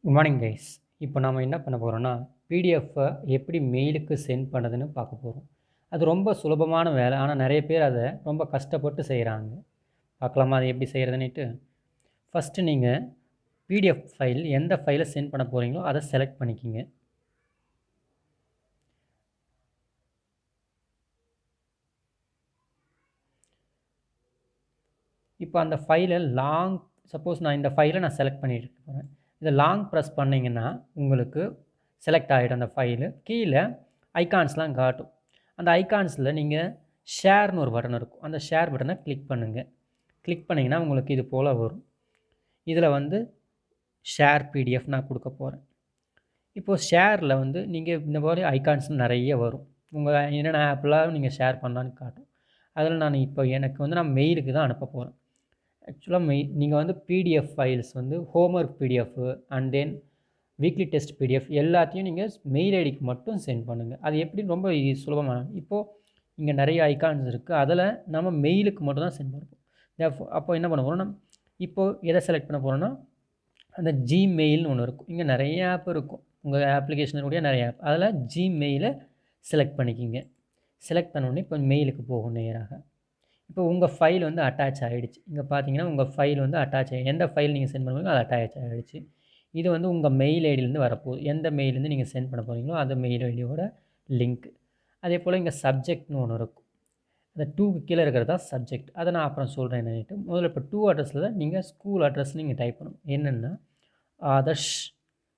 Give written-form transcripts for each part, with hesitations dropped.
Good morning guys. இப்போ நாம் என்ன பண்ண போகிறோம்னா, பிடிஎஃப்பை எப்படி மெயிலுக்கு சென்ட் பண்ணுறதுன்னு பார்க்க போகிறோம். அது ரொம்ப சுலபமான வேலை. ஆனால் நிறைய பேர் அதை ரொம்ப கஷ்டப்பட்டு செய்கிறாங்க. பார்க்கலாமா அது எப்படி செய்கிறதுன்னுட்டு? ஃபஸ்ட்டு நீங்கள் பிடிஎஃப் ஃபைல் எந்த ஃபைலை சென்ட் பண்ண போகிறீங்களோ அதை செலக்ட் பண்ணிக்கிங்க. இப்போ அந்த ஃபைலை சப்போஸ் நான் இந்த ஃபைலை செலக்ட் பண்ணிட்டு போகிறேன். இதை லாங் ப்ரெஸ் பண்ணிங்கன்னா உங்களுக்கு செலக்ட் ஆகிடும் அந்த ஃபைலு. கீழே ஐகான்ஸ்லாம் காட்டும். அந்த ஐகான்ஸில் நீங்கள் ஷேர்னு ஒரு பட்டன் இருக்கும். அந்த ஷேர் பட்டனை கிளிக் பண்ணுங்கள். கிளிக் பண்ணிங்கன்னா உங்களுக்கு இது போல் வரும். இதில் ஷேர் பிடிஎஃப் நான் கொடுக்க போகிறேன். இப்போது ஷேரில் நீங்கள் இந்த மாதிரி ஐகான்ஸ் நிறைய வரும். உங்கள் என்னென்ன ஆப்லாம் நீங்கள் ஷேர் பண்ணலான்னு காட்டும். அதில் நான் மெயிலுக்கு தான் அனுப்ப போகிறேன். ஆக்சுவலாக நீங்கள் PDF files homework PDF and then weekly test PDF எல்லாத்தையும் நீங்கள் மெயில் ஐடிக்கு மட்டும் சென்ட் பண்ணுங்கள். அது எப்படின்னு ரொம்ப சுலபமான. இப்போது இங்கே நிறைய ஐகான்ஸ் இருக்குது. அதில் நம்ம மெயிலுக்கு மட்டும் தான் சென்ட் பண்ணுவோம். அப்போ என்ன பண்ண போகிறோம்னா, இப்போது எதை செலக்ட் பண்ண போகிறோன்னா, அந்த ஜிமெயில்னு ஒன்று இருக்கும். இங்கே நிறைய ஆப் இருக்கும். உங்கள் அப்ளிகேஷனுடைய நிறைய ஆப். அதில் ஜிமெயிலை செலக்ட் பண்ணிக்கிங்க. செலக்ட் பண்ணோடனே இப்போ மெயிலுக்கு போகும் நேராக. இப்போ உங்கள் ஃபைல் அட்டாச் ஆகிடுச்சு. இங்கே பார்த்தீங்கன்னா உங்கள் ஃபைல் அட்டாச் ஆகி எந்த ஃபைல் நீங்கள் சென்ட் பண்ணுவீங்களோ அது அட்டாச் ஆகிடுச்சு. இது உங்கள் மெயில் ஐடியிலேருந்து வரப்போகுது. எந்த மெயிலேருந்து நீங்கள் சென்ட் பண்ண போகிறீங்களோ அந்த மெயில் ஐடியோட லிங்க். அதே போல் இங்கே சப்ஜெக்ட்னு ஒன்று இருக்கும். அந்த 2க்கு கீழே இருக்கிறது தான் சப்ஜெக்ட். அதை நான் அப்புறம் சொல்கிறேன் என்னன்ட்டு. முதல்ல இப்போ 2 அட்ரஸில் தான் நீங்கள் ஸ்கூல் அட்ரஸ் நீங்கள் டைப் பண்ணணும். என்னென்னா ஆதர்ஷ்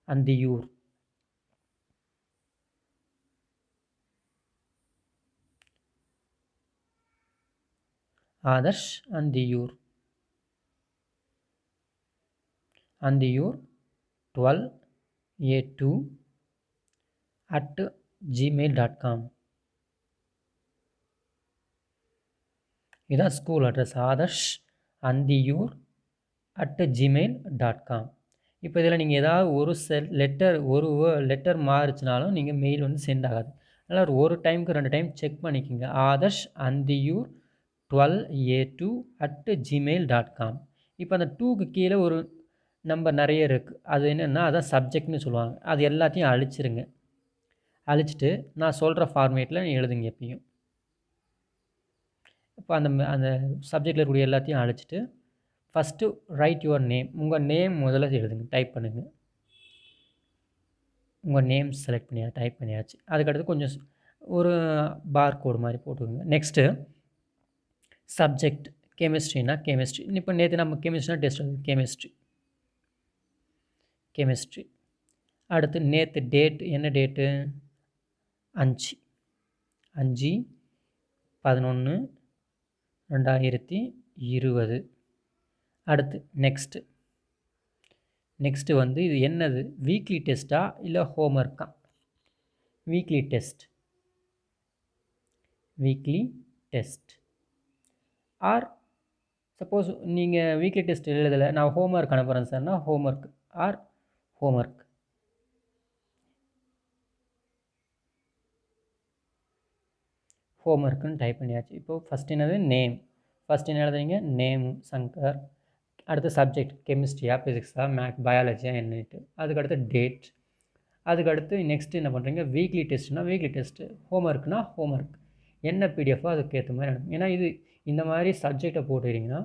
அந்தியூர். Adarsh Anthiyur 12A2 @gmail.com. இதுதான் school address. Adarsh Anthiyur @gmail.com. இப்போ இதில் நீங்கள் ஏதாவது ஒரு லெட்டர் மாறுச்சுனாலும் நீங்கள் மெயில் சென்ட் ஆகாது. அதனால் ஒரு டைமுக்கு 2 டைம் செக் பண்ணிக்கோங்க. Adarsh Anthiyur 12A2 @gmail.com. இப்போ அந்த 2க்கு கீழே ஒரு நம்பர் நிறைய இருக்குது. அது என்னென்னா அதான் சப்ஜெக்ட்னு சொல்லுவாங்க. அது எல்லாத்தையும் அழிச்சிருங்க. அழிச்சிட்டு நான் சொல்கிற ஃபார்மேட்டில் எழுதுங்க எப்பயும். இப்போ அந்த சப்ஜெக்டில் இருக்கக்கூடிய எல்லாத்தையும் அழிச்சிட்டு ஃபஸ்ட்டு ரைட் யுவர் நேம். உங்கள் நேம் முதல்ல எழுதுங்க. டைப் பண்ணுங்கள். உங்கள் நேம் செலக்ட் டைப் பண்ணியாச்சு. அதுக்கடுத்து கொஞ்சம் ஒரு பார் கோடு மாதிரி போட்டுக்கோங்க. நெக்ஸ்ட்டு சப்ஜெக்ட் கெமிஸ்ட்ரினா கெமிஸ்ட்ரி. இப்போ நேற்று நம்ம கெமிஸ்ட்ரினா டெஸ்ட் கெமிஸ்ட்ரி. அடுத்து நேற்று டேட் என்ன டேட்டு? 5/11/2020. அடுத்து நெக்ஸ்ட்டு இது என்னது? வீக்லி டெஸ்ட்டா இல்லை ஹோம்ஒர்க்கா? வீக்லி டெஸ்ட் ஆர் சப்போஸ் நீங்கள் வீக்லி டெஸ்ட் எழுதலை, நான் ஹோம்ஒர்க் அனுப்புகிறேன் சார்னா ஹோம்ஒர்க் ஆர் ஹோம்ஒர்க். ஹோம்ஒர்க்குன்னு டைப் பண்ணியாச்சு. இப்போது ஃபஸ்ட் என்னது? நேம். ஃபஸ்ட் என்ன எழுதுறீங்க? நேம் சங்கர். அடுத்து சப்ஜெக்ட் கெமிஸ்ட்ரியா ஃபிசிக்ஸா பயாலஜியா என்னட்டு. அதுக்கடுத்து டேட். அதுக்கடுத்து நெக்ஸ்ட்டு என்ன பண்ணுறீங்க? வீக்லி டெஸ்ட்னால் வீக்லி டெஸ்ட்டு, ஹோம்ஒர்க்னா ஹோம்ஒர்க். என்ன பிடிஎஃபோ அதுக்கேற்ற மாதிரி அனுப்புங்க. ஏன்னா இந்த மாதிரி சப்ஜெக்டை போட்டுக்கிட்டிங்கன்னா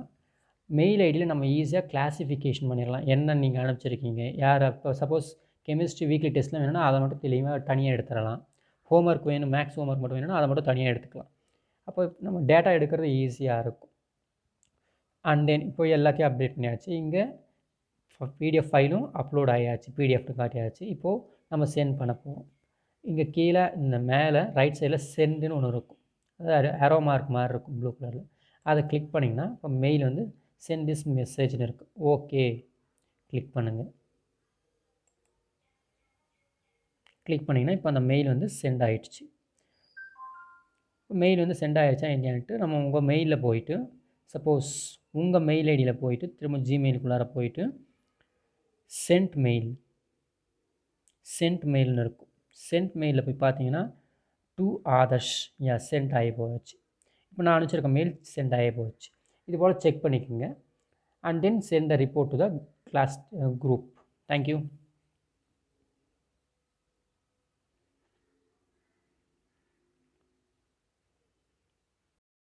மெயில் ஐடியில் நம்ம ஈஸியாக கிளாஸிஃபிகேஷன் பண்ணிடலாம். என்ன நீங்கள் அனுப்பிச்சிருக்கீங்க, யார். இப்போ சப்போஸ் கெமிஸ்ட்ரி வீக்லி டெஸ்ட்லாம் வேணும்னா அதை மட்டும் தெளிவாக தனியாக எடுத்துடலாம். ஹோம்ஒர்க் வேணும், மேக்ஸ் ஹோம்ஒர்க் மட்டும் வேணும்னா அதை மட்டும் தனியாக எடுத்துக்கலாம். அப்போ நம்ம டேட்டா எடுக்கிறது ஈஸியாக இருக்கும். அண்ட் தென் இப்போ எல்லாத்தையும் அப்டேட் பண்ணியாச்சு. இங்கே பிடிஎஃப் ஃபைலும் அப்லோட் ஆகியாச்சு. பிடிஎஃப் காட்டியாச்சு. இப்போது நம்ம சென்ட் பண்ண போகிறோம். இங்கே கீழே இந்த மேலே ரைட் சைடில் சென்டுன்னு ஒன்று இருக்கும். அதாவது ஏரோ மார்க் மாதிரி இருக்கும் ப்ளூ கலரில். அதை கிளிக் பண்ணிங்கன்னா இப்போ மெயில் சென்ட் திஸ் மெசேஜ்னு இருக்குது. ஓகே கிளிக் பண்ணுங்கள். கிளிக் பண்ணிங்கன்னா இப்போ அந்த மெயில் சென்ட் ஆகிடுச்சு. மெயில் சென்ட் ஆகிடுச்சா இல்லையான்ட்டு நம்ம உங்கள் மெயிலில் போயிட்டு, சப்போஸ் உங்கள் மெயில் ஐடியில் போயிட்டு திரும்ப ஜிமெயிலுக்குள்ளார போயிட்டு சென்ட் மெயில்னு இருக்கும். சென்ட் மெயிலில் போய் பார்த்தீங்கன்னா டு ஆதர்ஷ் சென்ட் ஆகி போச்சு. இப்போ நான் அனுப்பிச்சிருக்க மெயில் சென்ட் ஆகி போச்சு. இது போல் செக் பண்ணிக்கோங்க. And then send the report to the class group. Thank you.